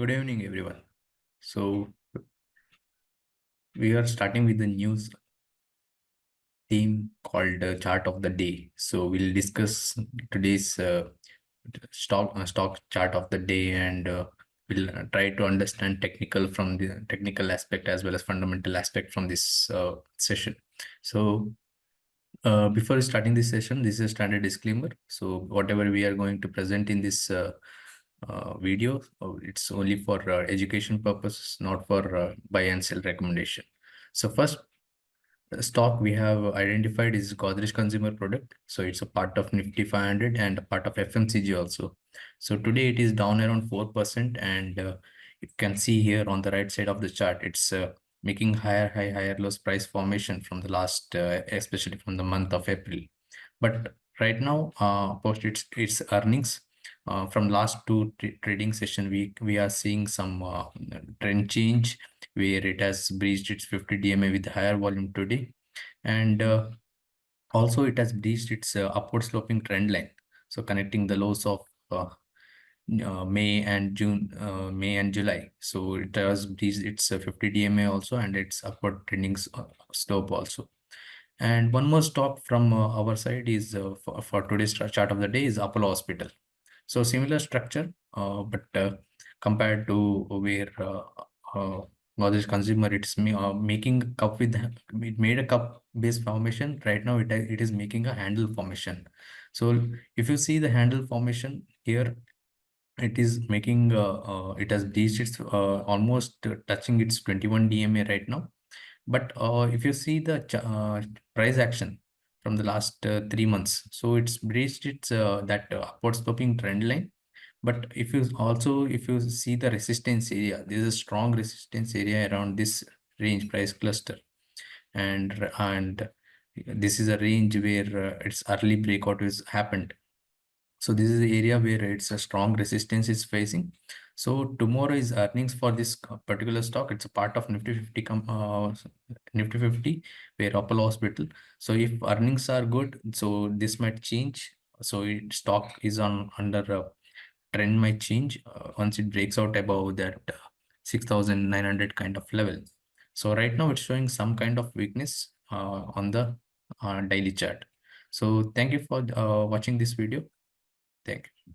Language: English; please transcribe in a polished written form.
Good evening, everyone. So we are starting with the news theme called Chart of the Day. So we'll discuss today's stock chart of the day, and we'll try to understand technical from the technical aspect as well as fundamental aspect from this session. So before starting this session, this is a standard disclaimer. So whatever we are going to present in this video, it's only for education purposes, not for buy and sell recommendation. So first stock we have identified is Godrej consumer product. So it's a part of Nifty 500 and a part of FMCG also. So today it is down around 4%, and you can see here on the right side of the chart, it's making higher high, higher lows price formation from the last, especially from the month of April. But right now, post its earnings, from last two trading session, we are seeing some trend change where it has breached its 50 DMA with higher volume today, and also it has breached its upward sloping trend line. So connecting the lows of May and June, May and July. So it has breached its 50 DMA also, and its upward trending slope also. And one more stock from our side is for today's chart of the day is Apollo Hospital. So similar structure, but compared to where Godrej consumer, it's making a cup with it made a cup base formation. Right now, it is making a handle formation. So if you see the handle formation here, it is making it has reached its almost touching its 21 DMA right now. But if you see the price action from the last 3 months, so it's breached its that upward sloping trend line. But if you see the resistance area, there is a strong resistance area around this range price cluster, and this is a range where its early breakout is happened. So this is the area where it's a strong resistance is facing. So tomorrow is earnings for this particular stock. It's a part of Nifty 50 Nifty 50 where Apollo Hospital. So if earnings are good, so this might change. So stock is on under trend might change once it breaks out above that 6,900 kind of level. So right now it's showing some kind of weakness on the daily chart. So thank you for watching this video. Thank you.